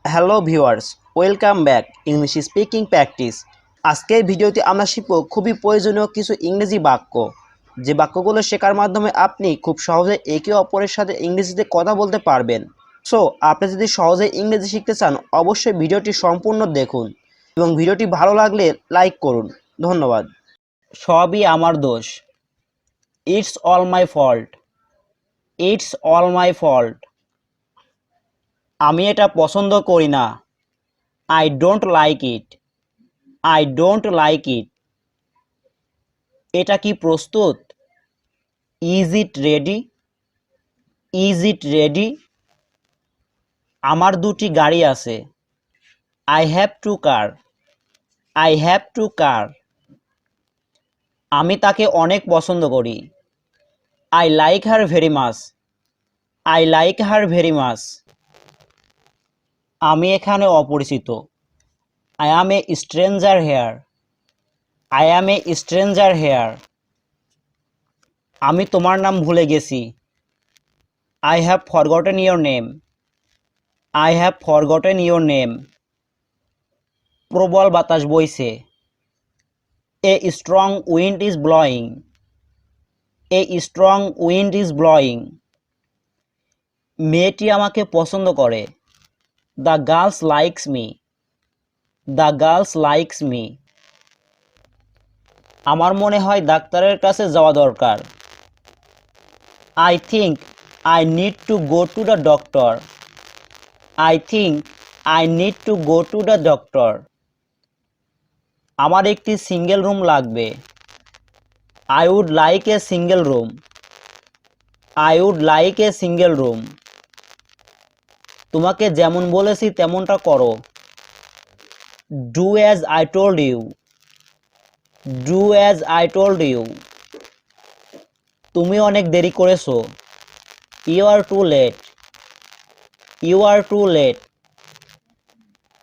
Hello viewers, welcome back English speaking practice. আজকের ভিডিওতে আমরা শিখব খুবই প্রয়োজনীয় কিছু ইংরেজি বাক্য, যে বাক্যগুলো শেখার মাধ্যমে আপনি খুব সহজে একে অপরের সাথে ইংরেজিতে কথা বলতে পারবেন। সো আপনি যদি সহজে ইংরেজি শিখতে চান, অবশ্যই ভিডিওটি সম্পূর্ণ দেখুন এবং ভিডিওটি ভালো লাগলে লাইক করুন। ধন্যবাদ। সবই আমার দোষ। It's all my fault. It's all my fault. আমি এটা পছন্দ করি না। I don't like it. I don't like it. এটা কি প্রস্তুত? Is it ready? Is it ready? আমার দুটি গাড়ি আছে। I have two car. I have two car. আমি তাকে অনেক পছন্দ করি। I like her very much. I like her very much. আমি এখানে অপরিচিত। I am a stranger here. I am a stranger here. আমি তোমার নাম ভুলে গেছি। I have forgotten your name. I have forgotten your name. প্রবল বাতাস বইছে। A strong wind is blowing. A strong wind is blowing. মেয়েটি আমাকে পছন্দ করে। The girls likes me. The girls likes me. আমার মনে হয় ডাক্তারের কাছে যাওয়া দরকার। I think I need to go to the doctor. I think I need to go to the doctor. আমার একটি সিঙ্গেল রুম লাগবে। I would like a single room. I would like a single room. তোমাকে যেমন বলেছি তেমনটা করো। Do as I told you. Do as I told you. তুমি অনেক দেরি করেছো। You are too late. You are too late.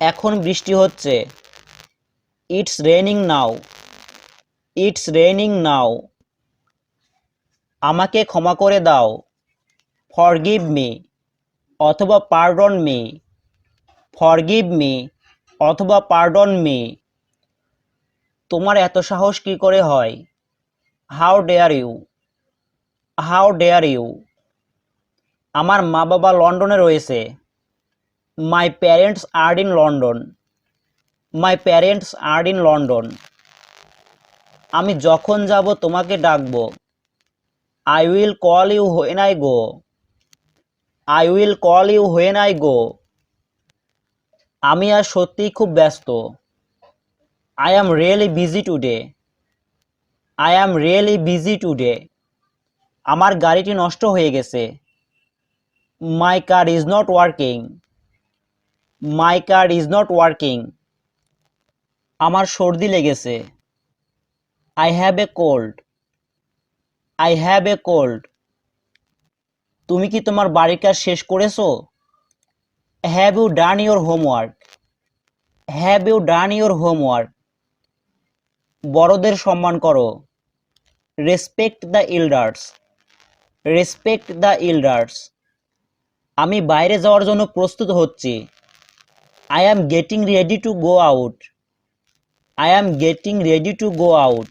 এখন বৃষ্টি হচ্ছে। It's raining now. It's raining now. আমাকে ক্ষমা করে দাও। Forgive me অথবা pardon me. Forgive me অথবা pardon me. তোমার এত সাহস কি করে হয়? How dare you? How dare you? আমার মা বাবা লন্ডনে রয়েছে। My parents are in London. My parents are in London. আমি যখন যাব তোমাকে ডাকবো। I will call you when I go. I will call you when I go. আমি আজ সত্যিই খুব ব্যস্ত। I am really busy today. I am really busy today. আমার গাড়িটি নষ্ট হয়ে গেছে। My car is not working. My car is not working. আমার সর্দি লেগেছে। I have a cold. I have a cold. তুমি কি তোমার বাড়ির কাজ শেষ করেছো? Have you done your homework? Have you done your homework? বড়দের সম্মান করো। Respect the elders. Respect the elders. আমি বাইরে যাওয়ার জন্য প্রস্তুত হচ্ছি। I am getting ready to go out. I am getting ready to go out.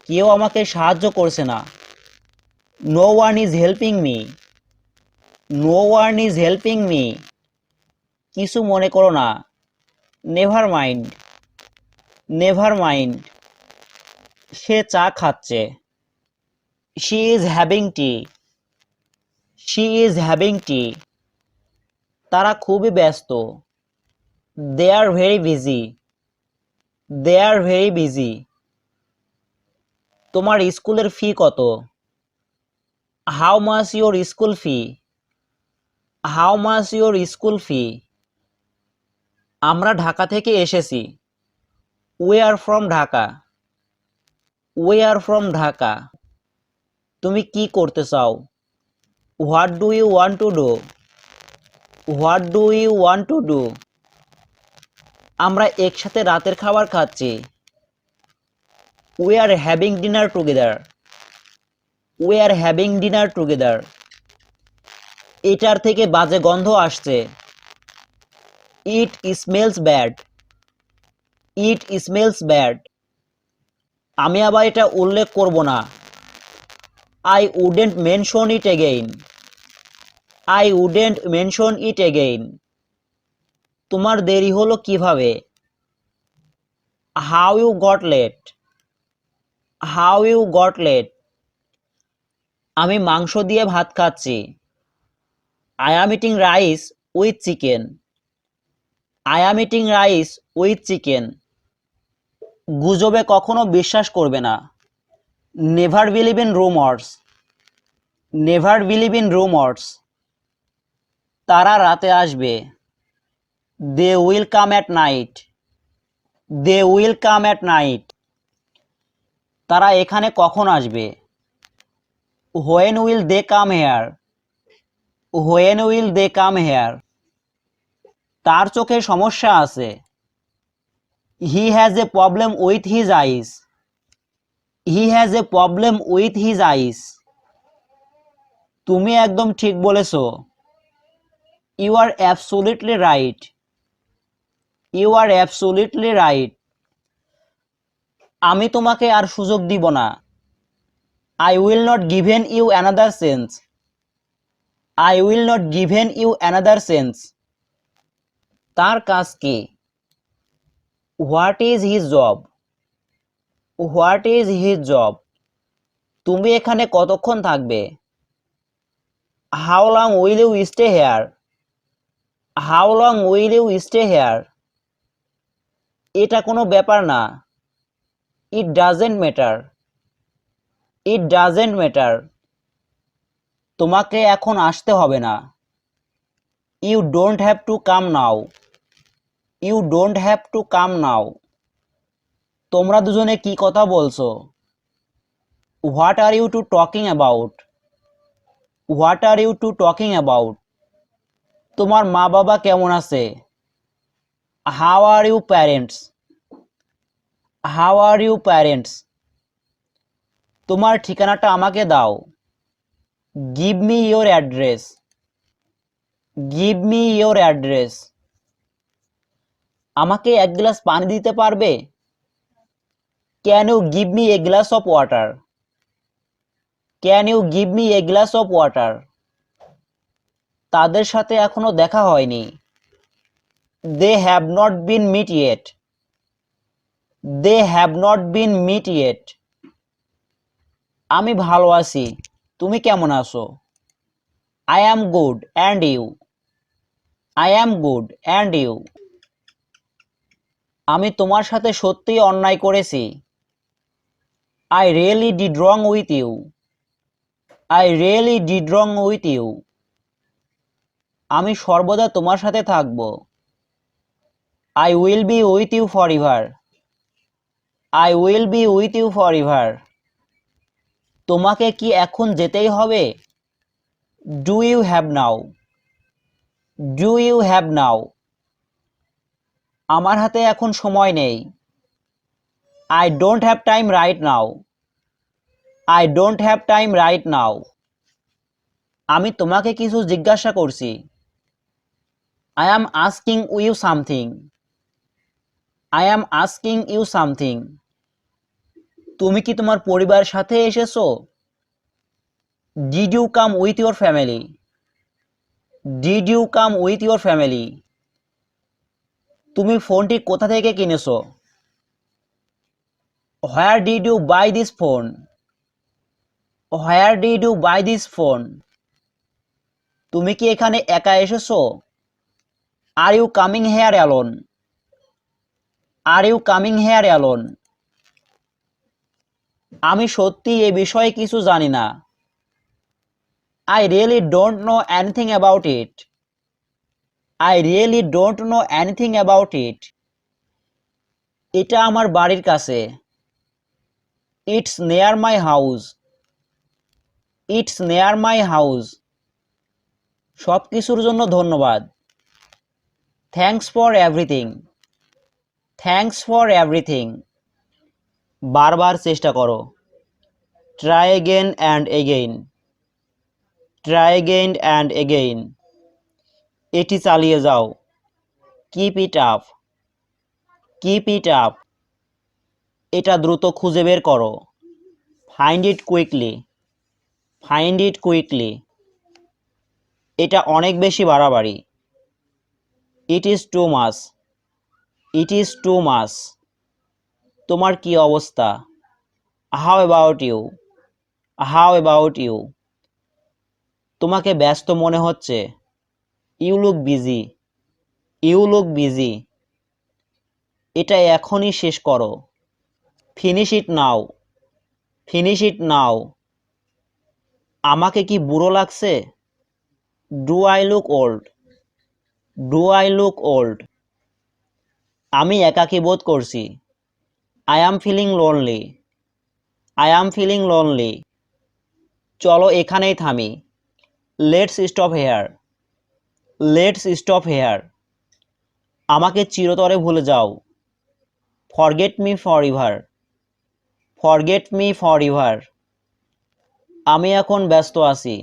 কেউ আমাকে সাহায্য করছে না। No one is helping me. No one is helping me. কিছু মনে করো না। Never mind. Never mind. সে চা খাচ্ছে। She is having tea. She is having tea. তারা খুবই ব্যস্ত। They are very busy. They are very busy. তোমার স্কুলের ফি কত? How much your school fee? How much your school fee? আমরা ঢাকা থেকে এসেছি। We are from Dhaka. We are from Dhaka. তুমি কি করতে চাও? What do you want to do? What do you want to do? আমরা একসাথে রাতের খাবার খাচ্ছি। We are having dinner together. We are having dinner together. এটার থেকে বাজে গন্ধ আসছে। It smells bad. It smells bad. আমি আবার এটা উল্লেখ করব না। I wouldn't mention it again. I wouldn't mention it again. তোমার দেরি হলো কিভাবে? How you got late? How you got late? আমি মাংস দিয়ে ভাত খাচ্ছি। I am eating rice with chicken. I am eating rice with chicken. গুজবে কখনো বিশ্বাস করবে না। Never believe in rumors. Never believe in rumors. তারা রাতে আসবে। They will come at night. They will come at night. তারা এখানে কখন আসবে? When will they come here? When will they come here? তার চোখে সমস্যা আছে। He has a problem with his eyes. He has a problem with his eyes. তুমি একদম ঠিক বলেছো। You are absolutely right. You are absolutely right. আমি তোমাকে আর সুযোগ দিব না। I will not given you another chance. I will not given you another chance. তার কাজ কি? What is his job? What is his job? তুমি এখানে কতক্ষণ থাকবে? How long will you stay here? How long will you stay here? এটা কোনো ব্যাপার না। It doesn't matter. It doesn't matter. তোমাকে এখন আসতে হবে না। You don't have to come now. You don't have to come now. তোমরা দুজনে কি কথা বলছো? What are you two talking about? What are you two talking about? তোমার মা বাবা কেমন আছে? How are you parents? How are you parents? তোমার ঠিকানাটা আমাকে দাও। Give me your address. Give me your address. আমাকে এক গ্লাস পানি দিতে পারবে? Can you give me a glass of water? Can you give me a glass of water? তাদের সাথে এখনো দেখা হয়নি। They have not been meet yet. They have not been meet yet. আমি ভালো আছি। তুমি কেমন আছো? I am good and you? I am good and you? আমি তোমার সাথে সত্যিই অন্যায় করেছি। I really did wrong with you. I really did wrong with you. আমি সর্বদা তোমার সাথে থাকব। I will be with you forever. I will be with you forever. তোমাকে কি এখন যেতেই হবে? Do you have now? Do you have now? আমার হাতে এখন সময় নেই। I don't have time right now. I don't have time right now. আমি তোমাকে কিছু জিজ্ঞাসা করছি। I am asking you something. I am asking you something. তুমি কি তোমার পরিবারের সাথে এসেছো? Did you come with your family? Did you come with your family? তুমি ফোনটি কোথা থেকে কিনেছো? Where did you buy this phone? Where did you buy this phone? তুমি কি এখানে একা এসেছো? Are you coming here alone? Are you coming here alone? আমি সত্যি এই বিষয়ে কিছু জানি না। I really don't know anything about it. I really don't know anything about it. এটা আমার বাড়ির কাছে। It's near my house. It's near my house. সব কিছুর জন্য ধন্যবাদ। Thanks for everything. Thanks for everything. বারবার চেষ্টা করো। Try again and again. Try again and again. এটি চালিয়ে যাও। Keep it up, keep it up. এটা দ্রুত খুঁজে বের করো। Find it quickly, find it quickly. এটা অনেক বেশি বাড়াবাড়ি। It is too much, it is too much. তোমার কি অবস্থা? How about you, how about you. তোমাকে ব্যস্ত মনে হচ্ছে। You look busy, you look busy. এটা এখনই শেষ করো। Finish it now, finish it now. আমাকে কি বুড়ো লাগছে? Do I look old, do I look old. আমি একাকী বোধ করছি। I am feeling lonely, I am feeling lonely. চলো এখানেই থামি। Let's stop here, let's stop here. আমাকে চিরতরে ভুলে যাও। Forget me for ever, forget me for ever. আমি এখন ব্যস্ত আছি।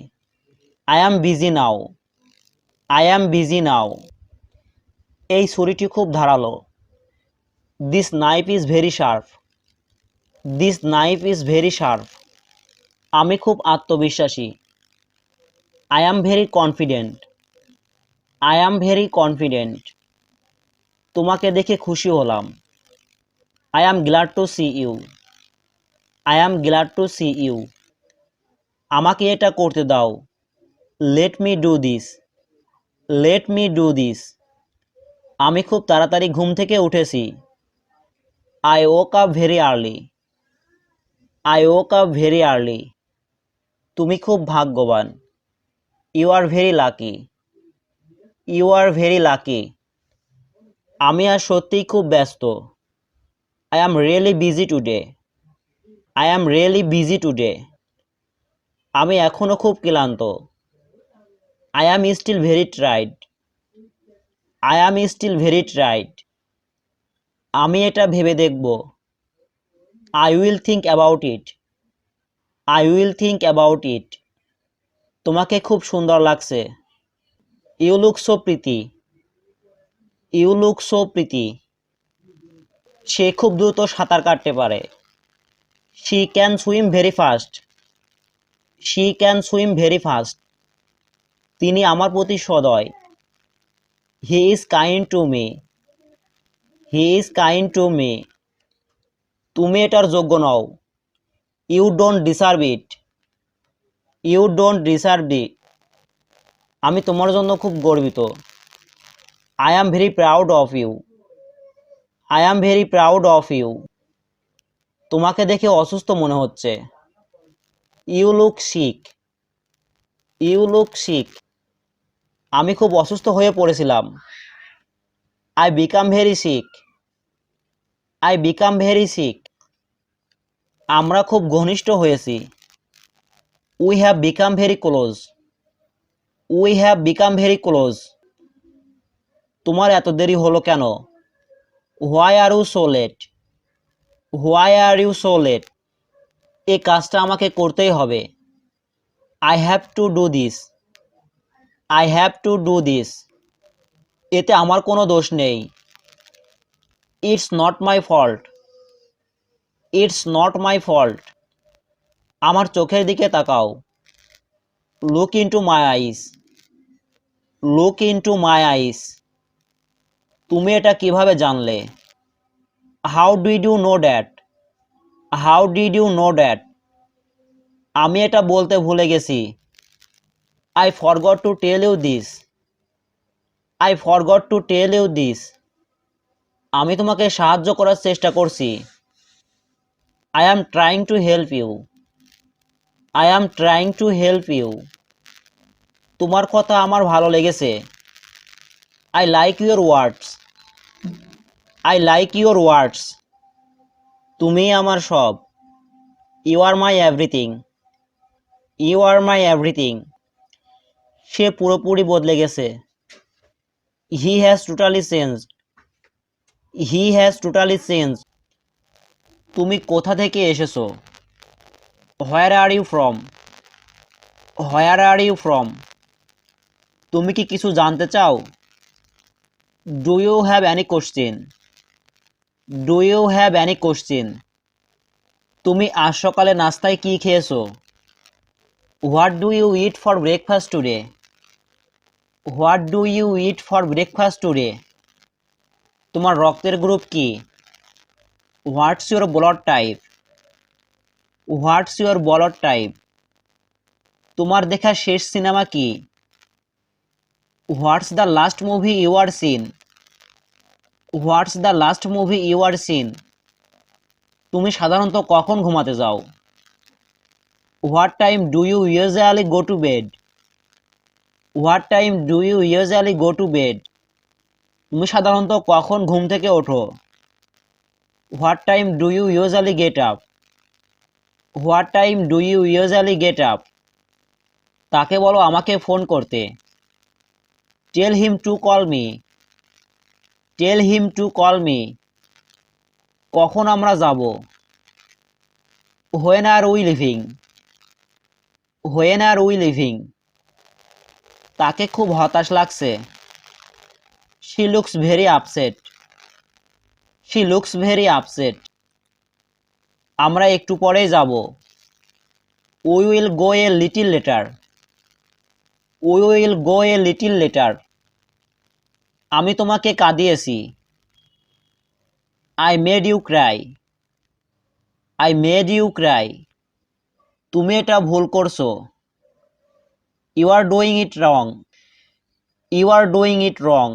I am busy now, I am busy now. এই ছুরিটি খুব ধারালো। This knife is very sharp, this knife is very sharp. আমি খুব আত্মবিশ্বাসী। I am very confident, I am very confident. তোমাকে দেখে খুশি হলাম। I am glad to see you, I am glad to see you. আমাকে এটা করতে দাও। Let me do this, let me do this. আমি খুব তাড়াতাড়ি ঘুম থেকে উঠেছি। I woke up very early, I woke up very early. তুমি খুব ভাগ্যবান। You are very lucky, you are very lucky. আমি আর সত্যিই খুব ব্যস্ত। I am really busy today, I am really busy today. আমি এখনও খুব ক্লান্ত। I am still very tired, I am still very tired. আমি এটা ভেবে দেখব। I will think about it, I will think about it. তোমাকে খুব সুন্দর লাগছে। You look so pretty, you look so pretty. সে খুব দ্রুত সাঁতার কাটতে পারে। She can swim very fast, she can swim very fast. তিনি আমার প্রতি সদয়। He is kind to me, he is kind to me. তুমি এটার যোগ্য নও। You don't deserve it, you don't deserve it. আমি তোমার জন্য খুব গর্বিত। I am very proud of you, I am very proud of you. তোমাকে দেখে অসুস্থ মনে হচ্ছে। You look sick, you look sick. আমি খুব অসুস্থ হয়ে পড়েছিলাম। I become very sick, I become very sick. আমরা খুব ঘনিষ্ঠ হয়েছি। We have become very close, we have become very close. তোমার এত দেরি হলো কেন? Why are you so late, why are you so late. এই কাজটা আমাকে করতেই হবে। I have to do this, I have to do this. এতে আমার কোনো দোষ নেই। It's not my fault, it's not my fault. আমার চোখের দিকে তাকাও। Look into my eyes, look into my eyes. তুমি এটা কিভাবে জানলে? How did you know that, how did you know that. আমি এটা বলতে ভুলে গেছি। I forgot to tell you this, I forgot to tell you this. আমি তোমাকে সাহায্য করার চেষ্টা করছি। I am trying to help you, I am trying to help you. তোমার কথা আমার ভালো লেগেছে। I like your words, I like your words. তুমিই আমার সব। You are my everything, you are my everything. সে পুরোপুরি বদলে গেছে। He has totally changed, he has totally changed. তুমি কোথা থেকে এসেছো? Where are you from, where are you from. তুমি কি কিছু জানতে চাও? Do you have any question? Do you have any question? তুমি আজ সকালে নাস্তায় কি খেয়েছো? What do you eat for breakfast today? What do you eat for breakfast today? তোমার রক্তের গ্রুপ কি? What's your blood type? What's your blood type? তোমার দেখা শেষ সিনেমা কি? What's the last movie you are seen? What's the last movie you are seen? তুমি সাধারণত কখন ঘুমাতে যাও? What time do you usually go to bed? What time do you usually go to bed? তুমি সাধারণত কখন ঘুম থেকে ওঠো? What time do you usually get up? What time do you usually get up? তাকে বলো আমাকে ফোন করতে। Tell him to call me. Tell him to call me. কখন আমরা যাব? When are we leaving? When are we leaving? তাকে খুব হতাশ লাগছে। She looks very upset. She looks very upset. আমরা একটু পরেই যাব। We will go a little later. We will go a little later. আমি তোমাকে কাঁদিয়েছি। I made you cry. I made you cry. তুমি এটা ভুল করছো। You are doing it wrong. You are doing it wrong.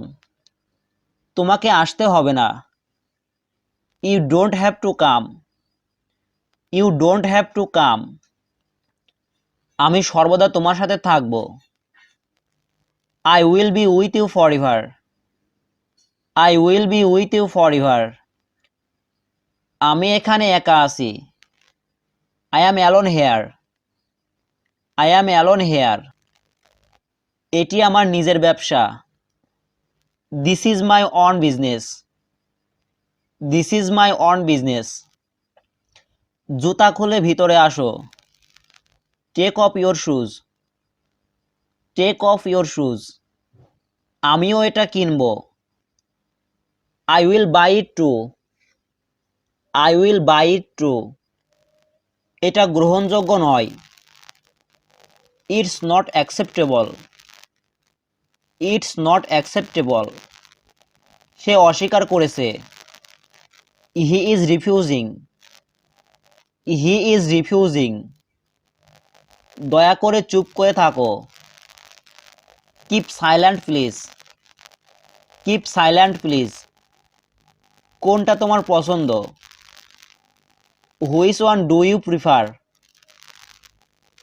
তোমাকে আসতে হবে না। You don't have to come. You don't have to come. আমি সর্বদা তোমার সাথে থাকব। I will be with you forever. I will be with you for ever. আমি এখানে একা আছি। I am alone here. I am alone here. এটি আমার নিজের ব্যবসা। This is my own business. This is my own business. জুতা খুলে ভিতরে আসো। Take off your shoes. Take off your shoes. আমিও এটা কিনব। I will buy it too. I will buy it too. এটা গ্রহণযোগ্য নয়। It's not acceptable. It's not acceptable. সে অস্বীকার করেছে। He is refusing. He is refusing. দয়া করে চুপ করে থাকো। Keep silent please. Keep silent please. কোনটা তোমার পছন্দ? Which one do you prefer?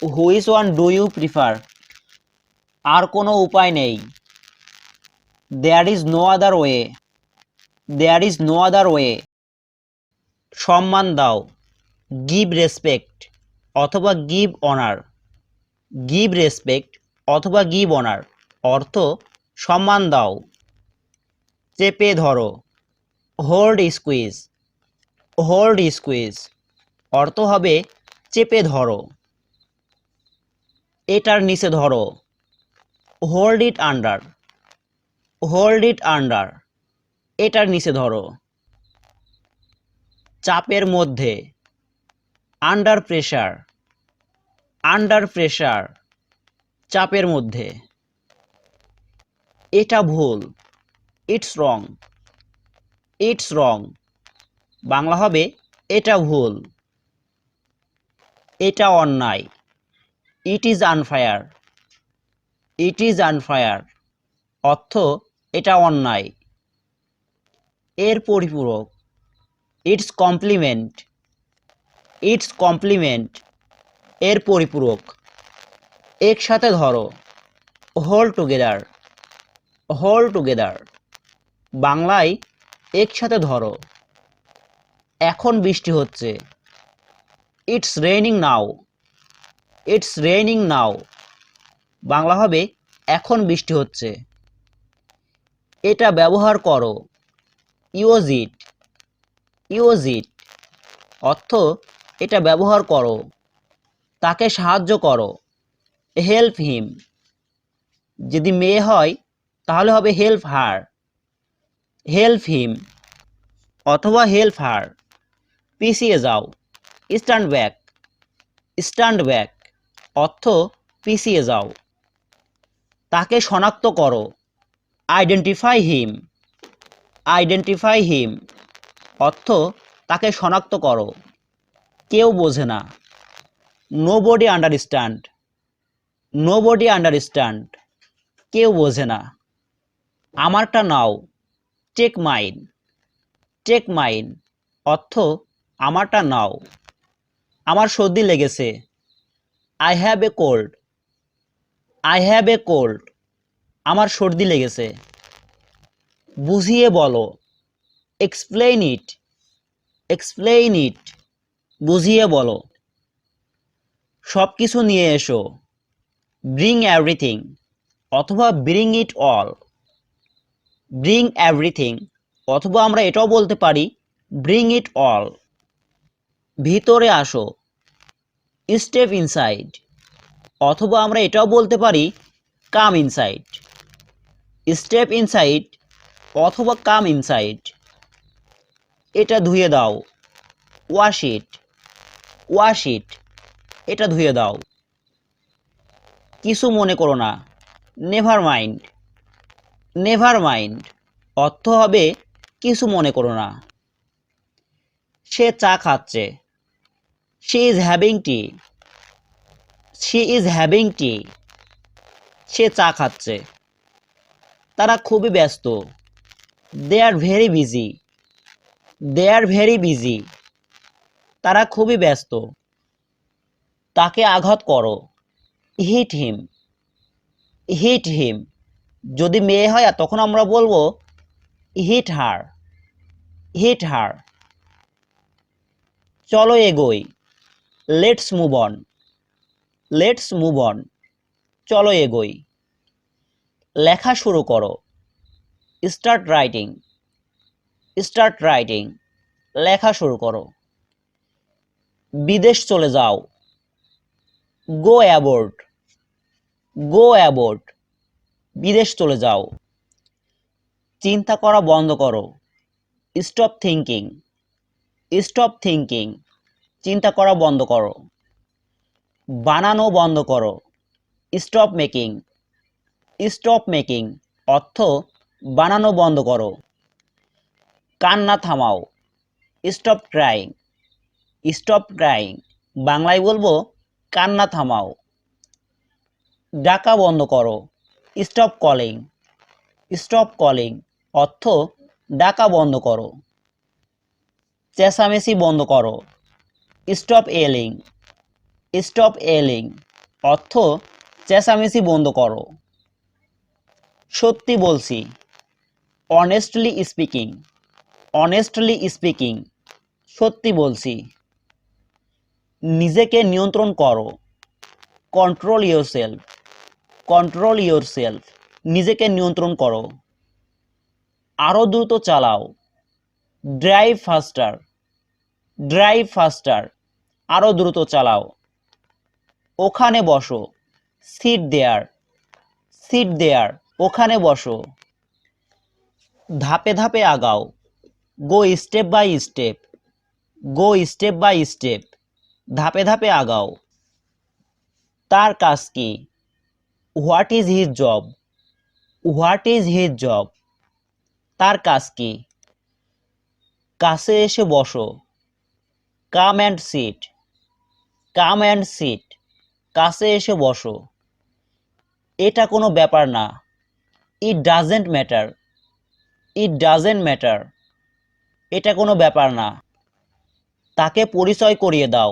Which one do you prefer? আর কোনো উপায় নেই। There is no other way. There is no other way. সম্মান দাও। গিভ রেসপেক্ট অথবা গিভ অনার। গিভ রেসপেক্ট অথবা গিভ অনার অর্থ সম্মান দাও। চেপে ধরো। Hold squeeze. হোল্ড স্কুইজ অর্থ হবে চেপে ধরো। এটার নিচে ধরো। Hold it under. Hold it under এটার নিচে ধরো। চাপের মধ্যে। Under pressure. আন্ডার প্রেসার চাপের মধ্যে। এটা ভুল। It's wrong. It's wrong Bangla হবে এটা ভুল। এটা অন্যায়। It is unfair. It is unfair অর্থ এটা অন্যায়। এর পরিপূরক। It's complement. ইটস কমপ্লিমেন্ট এর পরিপূরক। একসাথে ধরো। Hold together. হোল্ড টুগেদার বাংলায় একসাথে ধরো। এখন বৃষ্টি হচ্ছে। It's raining now. It's raining now Bangla হবে এখন বৃষ্টি হচ্ছে। এটা ব্যবহার করো। Use it. ইউজ ইট অর্থ এটা ব্যবহার করো। তাকে সাহায্য করো। হেল্প হিম যদি মেয়ে হয় তাহলে হবে হেল্প হার। হেল্প হিম অথবা হেল্প হার। পিছিয়ে যাও, স্ট্যান্ড ব্যাক। স্ট্যান্ড ব্যাক অর্থ পিছিয়ে যাও। তাকে শনাক্ত করো, আইডেন্টিফাই হিম। আইডেন্টিফাই হিম অর্থ তাকে শনাক্ত করো। কেউ বোঝে না, নোবডি আন্ডারস্ট্যান্ড। নোবডি আন্ডারস্ট্যান্ড কেউ বোঝে না। আমারটা নাও, টেক মাইন। টেক মাইন অর্থ আমারটা নাও। আমার সর্দি লেগেছে, I have a cold. I have a cold আমার সর্দি লেগেছে। বুঝিয়ে বলো, এক্সপ্লেইন ইট। এক্সপ্লেইন ইট বুঝিয়ে বলো। সব কিছু নিয়ে এসো, ব্রিং এভরিথিং অথবা bring it all. Bring everything অথবা আমরা এটাও বলতে পারি ব্রিং ইট অল। ভিতরে আসো, স্টেপ ইনসাইড অথবা আমরা এটাও বলতে পারি কাম ইনসাইড। স্টেপ ইনসাইড অথবা কাম ইনসাইড। এটা ধুয়ে দাও, ওয়াশ ইট। ওয়াশ ইট এটা ধুয়ে দাও। কিছু মনে করো না, নেভার মাইন্ড। নেভার মাইন্ড অর্থ হবে কিছু মনে করো না। সে চা খাচ্ছে, she is having tea. She is having tea সে চা খাচ্ছে। তারা খুবই ব্যস্ত, they are very busy. They are very busy তারা খুবই ব্যস্ত। তাকে আঘাত করো, হিট হিম। হিট হিম যদি মেয়ে হয় তখন আমরা বলবো হিট হার। হিট হার। চলো এগোই, let's move on. Let's move on চলো এগোই। লেখা শুরু করো, স্টার্ট রাইটিং। স্টার্ট রাইটিং লেখা শুরু করো। বিদেশ চলে যাও, গো অ্যাবোর্ড। গো অ্যাবোর্ড বিদেশ চলে যাও। চিন্তা করা বন্ধ করো, স্টপ থিঙ্কিং। স্টপ থিঙ্কিং চিন্তা করা বন্ধ করো। বানানো বন্ধ করো, স্টপ মেকিং। স্টপ মেকিং অর্থ বানানো বন্ধ করো। কান্না থামাও, স্টপ ক্রাইং। স্টপ ক্রাইং বাংলায় বলবো কান্না থামাও। ডাকা বন্ধ করো, স্টপ কলিং। স্টপ কলিং অর্থ ডাকা বন্ধ করো। চেঁচামেচি বন্ধ করো, স্টপ এলিং। স্টপ এলিং অর্থ চেঁচামেচি বন্ধ করো। সত্যি বলছি, অনেস্টলি স্পিকিং। অনেস্টলি স্পিকিং সত্যি বলছি। নিজেকে নিয়ন্ত্রণ করো, কন্ট্রোল ইয়োরসেলফ। কন্ট্রোল ইয়োরসেলফ নিজেকে নিয়ন্ত্রণ করো। আরো দ্রুত চালাও, ড্রাইভ ফাস্টার। ড্রাইভ ফাস্টার আরো দ্রুত চালাও। ওখানে বসো, সিট দেয়ার। সিট দেয়ার ওখানে বসো। ধাপে ধাপে আগাও, go step by step. Go step by step ধাপে ধাপে আগাও। তার কাজ কি, what is his job. What is his job তার কাজ কি। কাছে এসে বসো, come and sit. Come and sit কাছে এসে বসো। এটা কোনো ব্যাপার না, it doesn't matter. It doesn't matter এটা কোনো ব্যাপার না। তাকে পরিচয় করিয়ে দাও,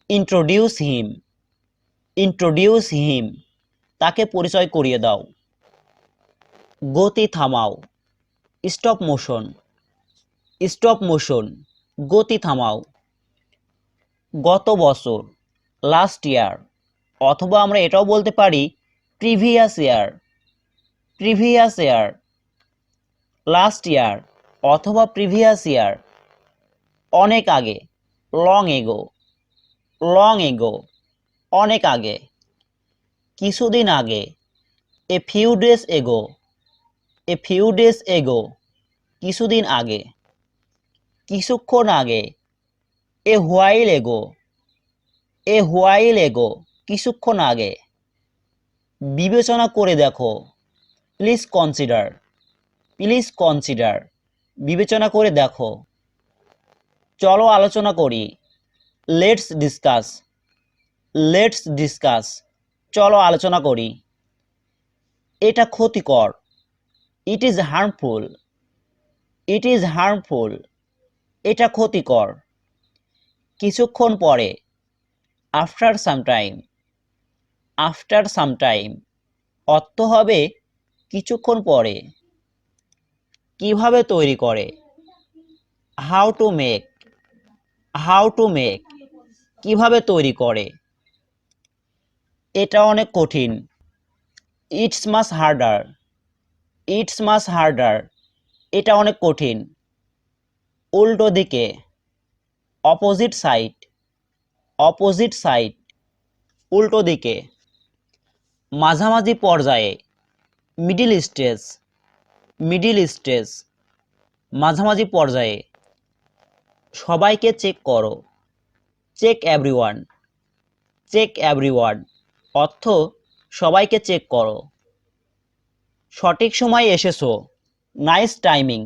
ইন্ট্রোডিউস হিম। ইন্ট্রোডিউস হিম তাকে পরিচয় করিয়ে দাও। গতি থামাও, স্টপ মোশন। স্টপ মোশন গতি থামাও। গত বছর, লাস্ট ইয়ার অথবা আমরা এটাও বলতে পারি previous year. Previous year last year অথবা প্রিভিয়াস ইয়ার। অনেক আগে, লং এগো। লং এগো অনেক আগে। কিছুদিন আগে, a few days ago. A few days ago কিছুদিন আগে, কিছুক্ষণ আগে। এ হোয়াইল এগো, এ হোয়াইল এগো, কিছুক্ষণ আগে। বিবেচনা করে দেখো, প্লিজ কনসিডার, প্লিজ কনসিডার, বিবেচনা করে দেখো। চলো আলোচনা করি, লেটস ডিসকাস, লেটস ডিসকাস, চলো আলোচনা করি। এটা ক্ষতিকর, it is harmful, it is harmful, এটা ক্ষতিকর। কিছুক্ষণ পরে, after some time, after some time, অর্থ হবে কিছুক্ষণ পরে। কিভাবে তৈরি করে, how to make, how to make, কিভাবে তৈরি করে। এটা অনেক কঠিন, it's much harder, it's much harder, এটা অনেক কঠিন। উল্টো দিকে, অপোজিট সাইড, অপোজিট সাইড, উল্টো দিকে। মাঝামাঝি পর্যায়ে, মিডিল স্টেজ, মিডিল স্টেজ, মাঝামাঝি পর্যায়ে। সবাইকে চেক করো, চেক এভরিওয়ান, চেক এভরিওয়ান, অর্থ সবাইকে চেক করো। সঠিক সময়ে এসেছো, নাইস টাইমিং,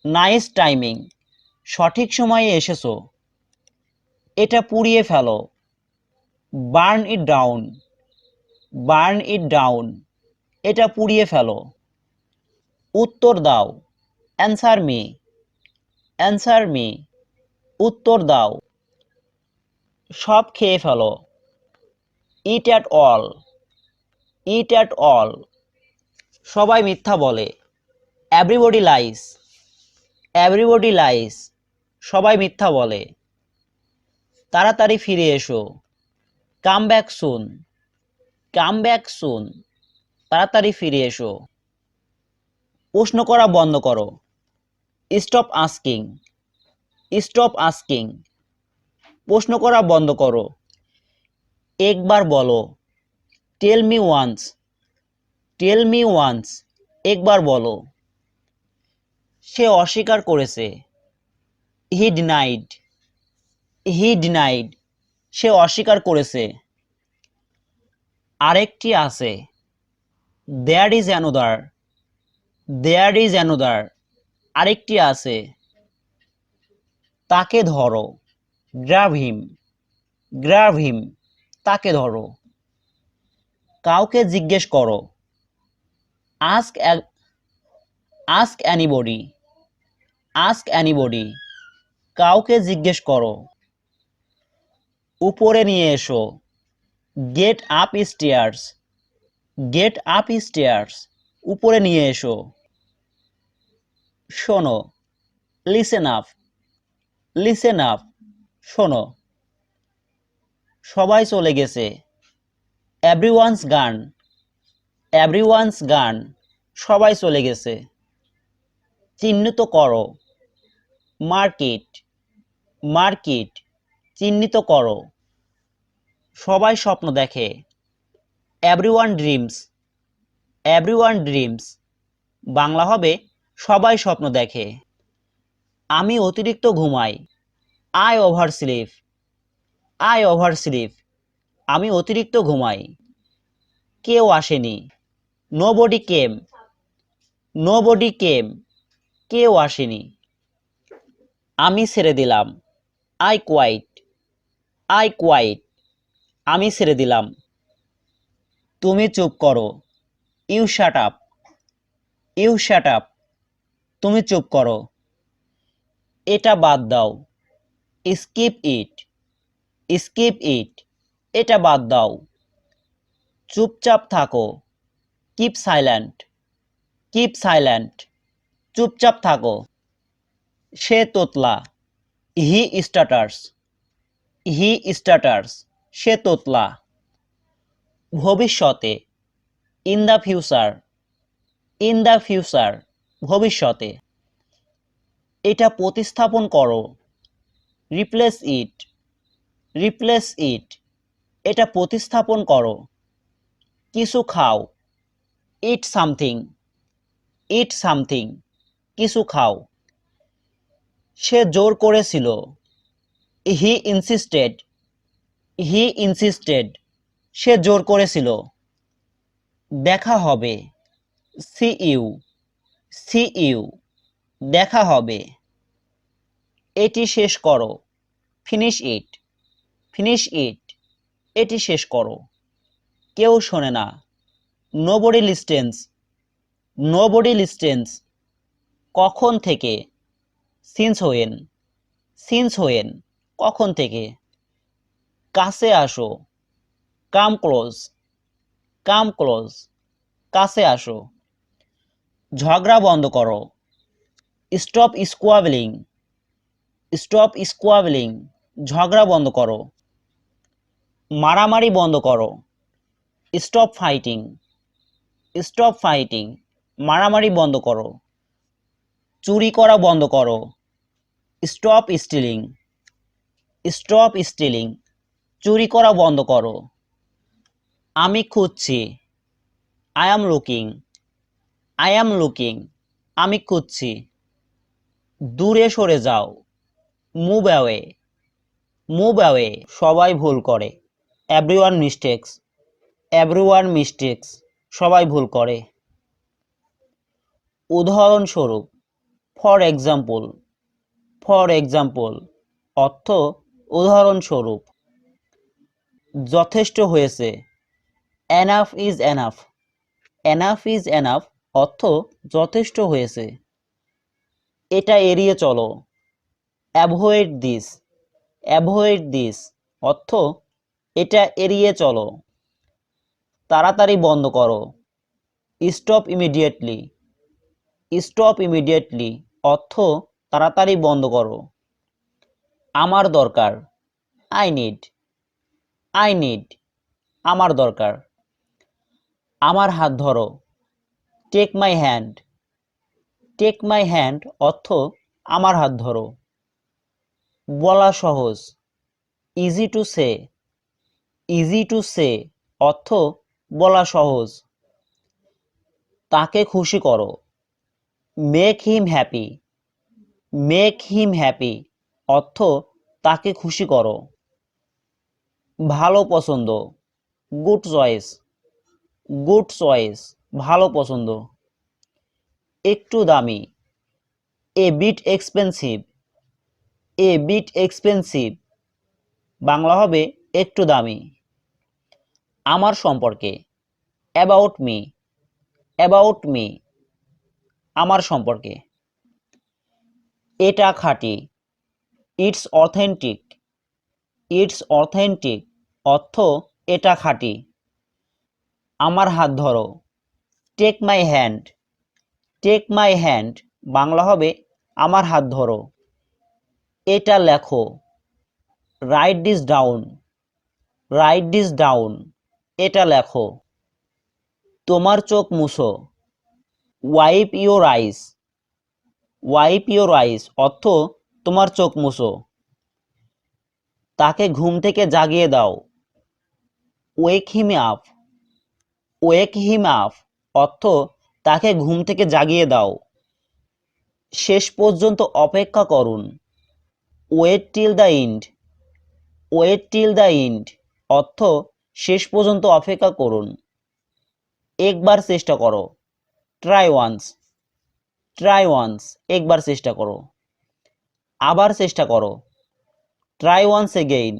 নাইস টাইমিং, সঠিক সময়ে এসেছো। এটা পুড়িয়ে ফেলো, burn it down, burn it down, এটা পুড়িয়ে ফেলো। উত্তর দাও, অ্যান্সার মি, অ্যান্সার মি, উত্তর দাও। সব খেয়ে ফেলো, eat at all, eat at all, সবাই মিথ্যা বলে। এভরিবডি লাইস, এভরিবডি লাইস, সবাই মিথ্যা বলে। তাড়াতাড়ি ফিরে এসো, come back soon, come back soon, তাড়াতাড়ি ফিরে এসো। প্রশ্ন করা বন্ধ করো, স্টপ আস্কিং, স্টপ আস্কিং, প্রশ্ন করা বন্ধ করো। একবার বলো, tell me once, tell me once, একবার বলো। সে অস্বীকার করেছে, হি ডিনাইড, হি ডিনাইড, সে অস্বীকার করেছে। আরেকটি আছে, there is another, there is another, আরেকটি আছে। তাকে ধরো, গ্র্যাব হিম, গ্র্যাব হিম, তাকে ধরো। কাউকে জিজ্ঞেস করো, ask, ask anybody, ask anybody, কাউকে জিজ্ঞেস করো। উপরে নিয়ে এসো, get up stairs, get up stairs, উপরে নিয়ে এসো। শোনো, লিসেন আপ, লিসেন আপ, শোনো। সবাই চলে গেছে, এভরিওয়ানস গান, এভরিওয়ানস গান, সবাই চলে গেছে। চিহ্নিত করো, মার্কিট, মার্কিট, চিহ্নিত করো। সবাই স্বপ্ন দেখে, everyone dreams, everyone dreams, Bangla হবে সবাই স্বপ্ন দেখে। আমি অতিরিক্ত ঘুমাই, I oversleep, I oversleep, আমি অতিরিক্ত ঘুমাই। কেউ আসেনি, নোবডি কেম, নোবডি কেম, কেউ আসেনি। আমি ছেড়ে দিলাম, আই কোয়াইট, আই কোয়াইট, আমি ছেড়ে দিলাম। তুমি চুপ করো, you shut up, you shut up, তুমি চুপ করো। এটা বাদ দাও, স্কিপ ইট, স্কিপ ইট, এটা বাদ দাও। চুপচাপ থাকো, কিপ সাইলেন্ট, কিপ সাইলেন্ট, চুপচাপ থাকো। সে তোতলা, হি স্টাটার্স, হি স্টাটার্স, সে তোতলা। ভবিষ্যতে, in the future, in the future, ভবিষ্যতে। এটা প্রতিস্থাপন করো, রিপ্লেস ইট, রিপ্লেস ইট, এটা প্রতিস্থাপন করো। কিছু খাও, ইট সামথিং, ইট সামথিং, কিছু খাও। সে জোর করেছিল। He insisted. He insisted. সে জোর করেছিল। দেখা হবে। See you. See you. দেখা হবে। এটি শেষ করো। Finish it. Finish it. এটি শেষ করো। কেউ শোনে না। Nobody listens. Nobody listens. কখন থেকে। Since when. Since when. কখন থেকে। কাছে আসো। Come close. Come close. কাছে আসো। ঝগড়া বন্ধ করো। Stop squabbling. Stop squabbling. ঝগড়া বন্ধ করো। মারামারি বন্ধ করো। Stop fighting. Stop fighting. মারামারি বন্ধ করো। চুরি করা বন্ধ করো। Stop stealing. Stop stealing. চুরি করা বন্ধ করো। আমি খুঁজছি। I am looking. I am looking. আমি খুঁজছি। দূরে সরে যাও। Move away. Move away. সবাই ভুল করে। Everyone mistakes. Everyone mistakes. সবাই ভুল করে। উদাহরণস্বরূপ। For example. For example. অর্থ উদাহরণস্বরূপ। যথেষ্ট হয়েছে। Enough is enough. Enough is enough. অর্থ যথেষ্ট হয়েছে। এটা এড়িয়ে চলো। Avoid this. Avoid this. অর্থ এটা এড়িয়ে চলো। তাড়াতাড়ি বন্ধ করো। Stop immediately. Stop immediately. অর্থ তাড়াতাড়ি বন্ধ করো। আমার দরকার। I need. I need. আমার দরকার। আমার হাত ধরো। Take my hand. Take my hand. অর্থ আমার হাত ধরো। বলা সহজ। Easy to say. Easy to say. অর্থ বলা সহজ। তাকে খুশি করো। Make him happy. Make him happy. অর্থ তাকে খুশি করো। ভালো পছন্দ। Good choice. Good choice. ভালো পছন্দ। একটু দামি। A bit expensive. A bit expensive. Bangla হবে একটু দামি। আমার সম্পর্কে। About me. About me. আমার সম্পর্কে। এটা খাঁটি। It's authentic. It's authentic. অর্থ এটা খাঁটি। আমার হাত ধরো। Take my hand. Take my hand. Bangla হবে আমার হাত ধরো। এটা লেখো। Write this down. Write this down. এটা লেখো। তোমার চোখ মুছো। Wipe your eyes. Wipe your eyes. অর্থ তোমার চোখ মুছো। তাকে ঘুম থেকে জাগিয়ে দাও। Wake him up. Wake him up. অর্থ তাকে ঘুম থেকে জাগিয়ে দাও। শেষ পর্যন্ত অপেক্ষা করুন। Wait till the end. Wait till the end. অর্থ শেষ পর্যন্ত অপেক্ষা করুন। একবার চেষ্টা করো। Try once. Try once. একবার চেষ্টা করো। আবার চেষ্টা করো। Try once again.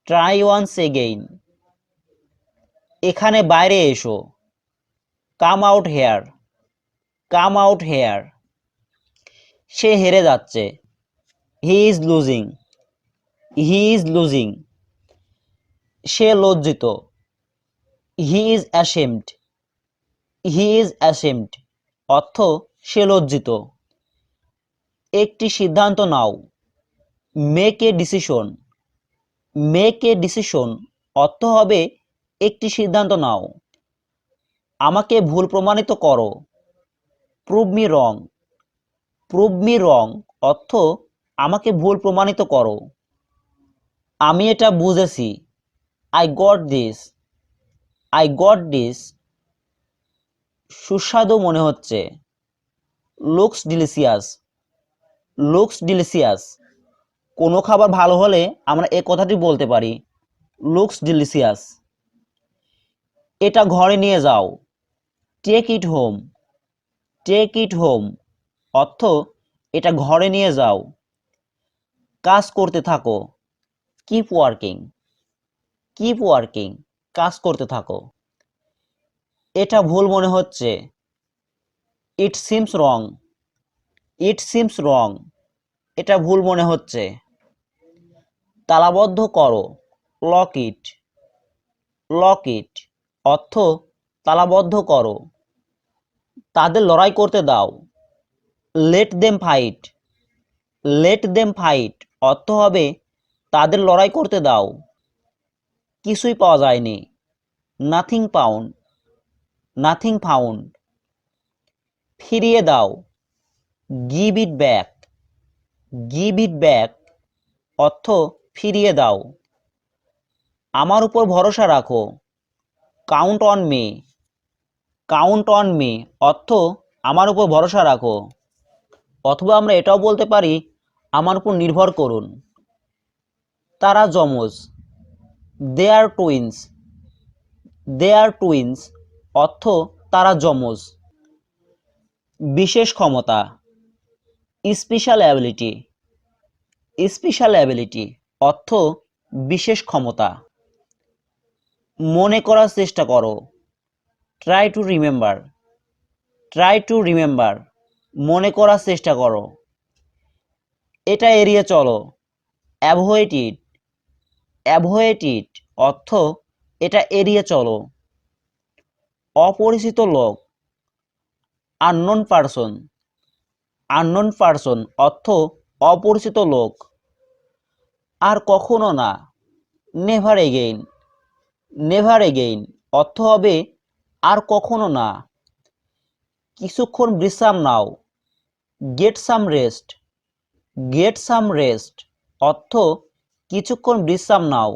Try once again. এখানে বাইরে এসো। Come out here. Come out here. সে হেরে যাচ্ছে। He is losing. He is losing. সে লজ্জিত। He is ashamed. He is ashamed. অর্থ সে লজ্জিত। একটি সিদ্ধান্ত নাও। Make a decision. Make a decision. অর্থ হবে একটি সিদ্ধান্ত নাও। আমাকে ভুল প্রমাণিত করো। প্রুভ মি রং। প্রুভ মি রং। অর্থ আমাকে ভুল প্রমাণিত করো। আমি এটা বুঝেছি। I got this. I got this. সুস্বাদু মনে হচ্ছে। Looks delicious, looks delicious. কোনো খাবার ভালো হলে আমরা এই কথাটি বলতে পারি, লুকস ডিলিশিয়াস। এটা ঘরে নিয়ে যাও, take it home, take it home. অর্থ এটা ঘরে নিয়ে যাও। কাজ করতে থাকো, কিপ ওয়ার্কিং, কিপ ওয়ার্কিং। কাজ করতে থাকো। এটা ভুল মনে হচ্ছে, it seems wrong, it seems রং। এটা ভুল মনে হচ্ছে। তালাবদ্ধ করো, লক ইট, লক ইট। অর্থ তালাবদ্ধ করো। তাদের লড়াই করতে দাও, let them fight, let them fight. অর্থ হবে তাদের লড়াই করতে দাও। কিছুই পাওয়া যায়নি, নাথিং পাউন্ড, নাথিং ফাউন্ড। ফিরিয়ে দাও, give it back, give it back. অর্থ ফিরিয়ে দাও। আমার উপর ভরসা রাখো, count on me, count on me. অর্থ আমার উপর ভরসা রাখো। অথবা আমরা এটাও বলতে পারি, আমার উপর নির্ভর করুন। তারা যমজ, দে আর টুইন্স, দে আর টুইন্স। অর্থ তারা যমজ। বিশেষ ক্ষমতা, স্পেশাল অ্যাবিলিটি, স্পেশাল অ্যাবিলিটি। অর্থ বিশেষ ক্ষমতা। মনে করার চেষ্টা করো, try to remember, try to remember. মনে করার চেষ্টা করো। এটা এড়িয়ে চলো, অ্যাভয়েড ইট, অ্যাভয়েড ইট। অর্থ এটা এড়িয়ে চলো। অপরিচিত লোক, আননোন পারসন, আননোন পারসন। অর্থ অপরিচিত লোক। আর কখনো না, নেভার এগেইন, নেভার এগেইন। অর্থ হবে আর কখনো না। কিছুক্ষণ বিশ্রাম নাও, get some rest, get some rest. অর্থ কিছুক্ষণ বিশ্রাম নাও।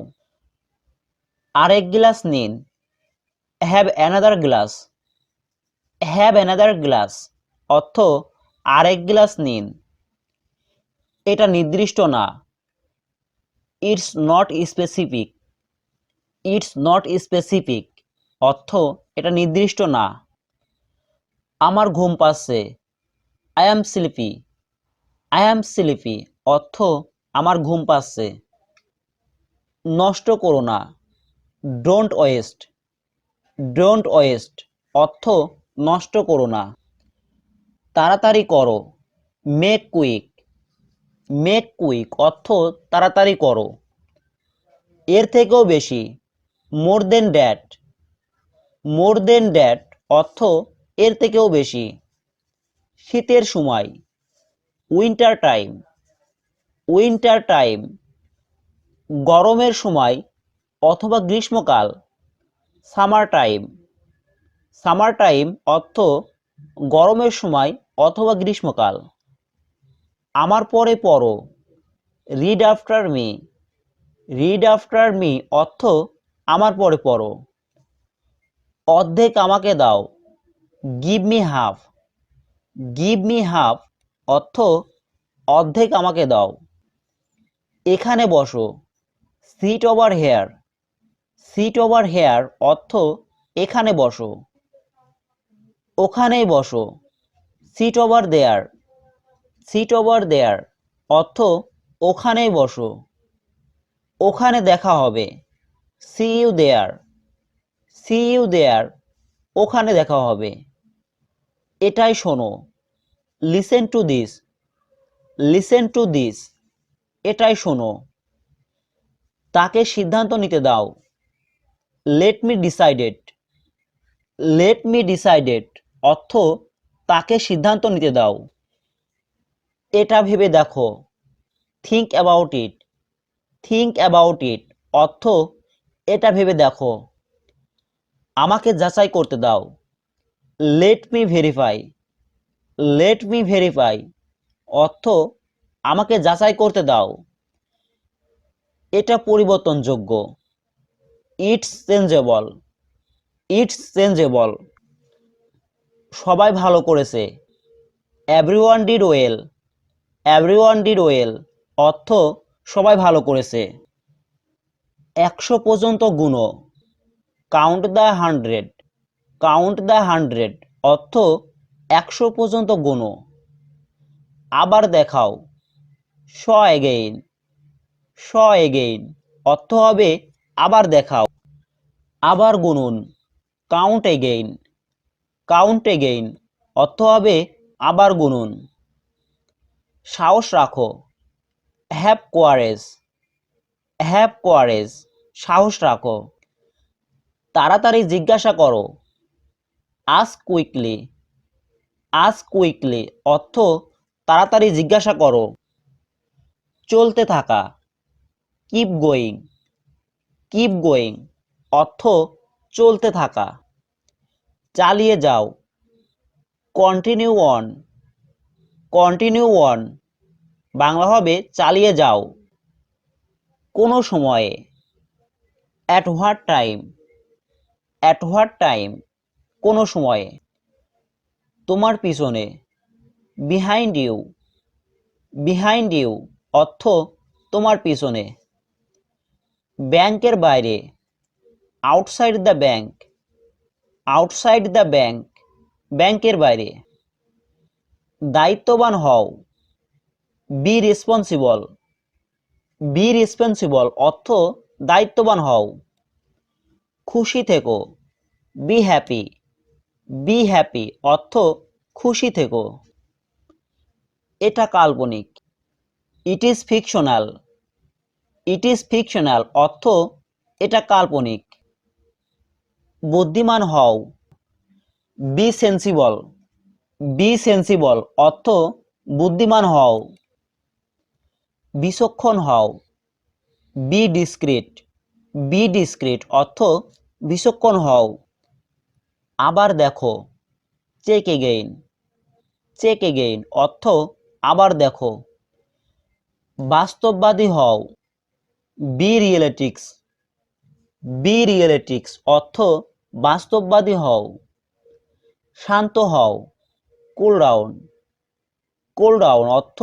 আরেক গ্লাস নিন, have another glass, have another glass. অর্থ আরেক গ্লাস নিন। এটা নির্দিষ্ট না, it's not specific, it's not specific. অর্থ এটা নির্দিষ্ট না। আমার ঘুম পাচ্ছে, I am sleepy, I am sleepy. অর্থ আমার ঘুম পাচ্ছে। নষ্ট করো না, ডোন্ট ওয়েস্ট, ডোন্ট ওয়েস্ট। অর্থ নষ্ট করো না। তাড়াতাড়ি করো, মেক কুইক, মেক কুইক। অর্থ তাড়াতাড়ি করো। এর থেকেও বেশি, মোর দেন দ্যাট, মোর দেন দ্যাট। অর্থ এর থেকেও বেশি। শীতের সময়, উইন্টার টাইম, উইন্টার টাইম। গরমের সময় অথবা গ্রীষ্মকাল, সামার টাইম, সামার টাইম। অর্থ গরমের সময় অথবা গ্রীষ্মকাল। আমার পরে পড়ো, read after me, read after me. অর্থ আমার পরে পড়ো। অর্ধেক আমাকে দাও, give me half, give me half. অর্থ অর্ধেক আমাকে দাও। এখানে বসো, sit over here, sit over here. অর্থ এখানে বসো। ওখানেই বসো, sit over there, sit over there. অর্থ ওখানেই বসো। ওখানে দেখা হবে, see you there, see you there. ওখানে দেখা হবে। এটাই শোনো, listen to this, listen to this. এটাই শোনো। তাকে সিদ্ধান্ত নিতে দাও, let me decided, let me decided. অর্থ তাকে সিদ্ধান্ত নিতে দাও। এটা ভেবে দেখো, think about it, think about ইট। অর্থ এটা ভেবে দেখো। আমাকে যাচাই করতে দাও, let me verify, let me verify. অর্থ আমাকে যাচাই করতে দাও। এটা পরিবর্তনযোগ্য, ইটস চেঞ্জেবল, ইটস চেঞ্জেবল। সবাই ভালো করেছে, everyone did well, everyone did well অর্থ সবাই ভালো করেছে। 100 পর্যন্ত গুনো, কাউন্ট দ্য 100, কাউন্ট দ্য 100 অর্থ 100 পর্যন্ত গুনো। আবার দেখাও, শ এগেইন, শ এগেইন অর্থ হবে আবার দেখাও। আবার গুনুন, কাউন্ট এগেইন, কাউন্ট এগেইন অর্থ হবে আবার গুনুন। সাহস রাখো, হ্যাভ কোয়ারেজ, হ্যাভ কোয়ারেজ সাহস রাখো। তাড়াতাড়ি জিজ্ঞাসা করো, আস্ক কুইকলি, আস্ক কুইকলি অর্থ তাড়াতাড়ি জিজ্ঞাসা করো। চলতে থাকা, কিপ গোয়িং, কিপ গোয়িং অর্থ চলতে থাকা। চালিয়ে যাও, continue on, continue on Bangla হবে চালিয়ে যাও। কোনো সময়ে, at what time, at what time কোনো সময়ে। তোমার পিছনে, বিহাইন্ড ইউ, বিহাইন্ড ইউ অর্থ তোমার পিছনে। ব্যাংকের বাইরে, outside the bank, outside the bank ব্যাংকের বাইরে। দায়িত্ববান হও, বি রেসপন্সিবল, বি রেসপন্সিবল অর্থ দায়িত্ববান হও। খুশি থেকো, বি হ্যাপি, বি হ্যাপি অর্থ খুশি থেকো। এটা কাল্পনিক, it is fictional, it is fictional অর্থ এটা কাল্পনিক। বুদ্ধিমান হও, বি সেন্সিবল, বি সেন্সিবল অর্থ বুদ্ধিমান হও। বিচক্ষণ হও, বি ডিসক্রিট, বি ডিসক্রিট অর্থ বিচক্ষণ হও। আবার দেখো, চেক এগেইন, চেক এগেইন অর্থ আবার দেখো। বাস্তববাদী হও, বি রিয়েলিস্টিক্স, বি রিয়েলিস্টিক্স অর্থ বাস্তববাদী হও। শান্ত হও, কুল ডাউন, কুল ডাউন অর্থ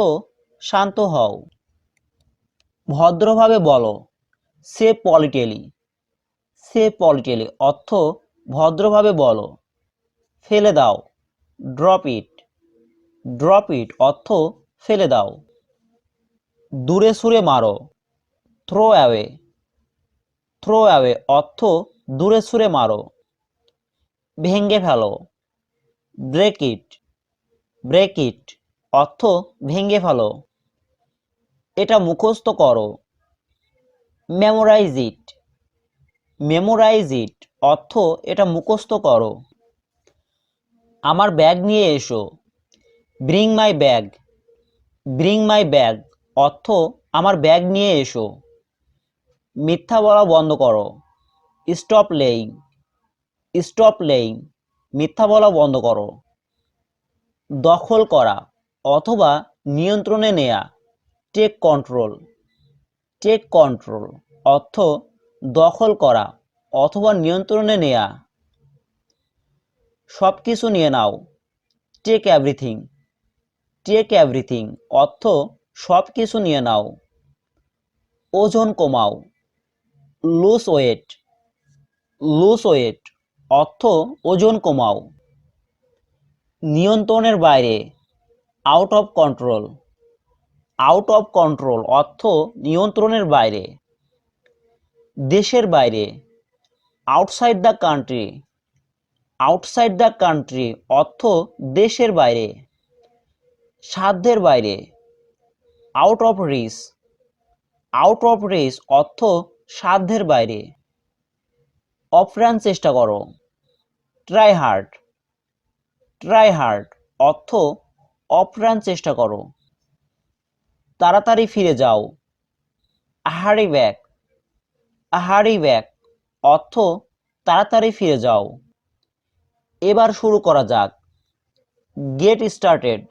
শান্ত হও। ভদ্রভাবে বলো, সে পলিটেলি, সে পলিটেলি অর্থ ভদ্রভাবে বলো। ফেলে দাও, ড্রপ ইট, ড্রপ ইট অর্থ ফেলে দাও। দূরে সুরে মারো, থ্রো অ্যাওয়ে, থ্রো অ্যাওয়ে অর্থ দূরে সুরে মারো। ভেঙে ফেলো, ব্রেক ইট, ব্রেক ইট অর্থ ভেঙে ফেলো। এটা মুখস্থ করো, মেমোরাইজ ইট, মেমোরাইজ ইট অর্থ এটা মুখস্থ করো। আমার ব্যাগ নিয়ে এসো, bring my bag, bring my bag অর্থ আমার ব্যাগ নিয়ে এসো। মিথ্যা বলা বন্ধ করো, স্টপ লেইং, স্টপ লেইং মিথ্যা বলা বন্ধ করো। দখল করা অথবা নিয়ন্ত্রণে নেয়া, টেক কন্ট্রোল, টেক কন্ট্রোল অর্থ দখল করা অথবা নিয়ন্ত্রণে নেয়া। সব কিছু নিয়ে নাও, টেক এভরিথিং, টেক এভরিথিং অর্থ সব কিছু নিয়ে নাও। ওজন কমাও, লুজ ওয়েট, লুজ ওয়েট অর্থ ওজন কমাও। নিয়ন্ত্রণের বাইরে, out of control, out of control অর্থ নিয়ন্ত্রণের বাইরে। দেশের বাইরে, outside the country, outside the country অর্থ দেশের বাইরে। সাধ্যের বাইরে, out of reach, out of reach অর্থ সাধ্যের বাইরে। অপ্রাণ চেষ্টা করো, ট্রাই হার্ড, ট্রাই হার্ড অর্থ অপ্রাণ চেষ্টা করো। তাড়াতাড়ি ফিরে যাও, হারি ব্যাক, হারি ব্যাক অর্থ তাড়াতাড়ি ফিরে যাও। এবার শুরু করা যাক, গেট স্টার্টেড,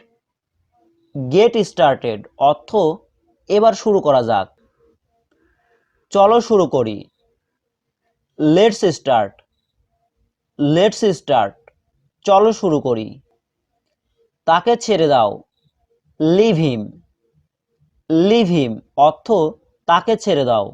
গেট স্টার্টেড অর্থ এবার শুরু করা যাক। চলো শুরু করি, লেটস স্টার্ট, লেটস স্টার্ট চলো শুরু করি। তাকে ছেড়ে দাও। লিভ হিম, লিভ হিম অর্থ তাকে ছেড়ে দাও।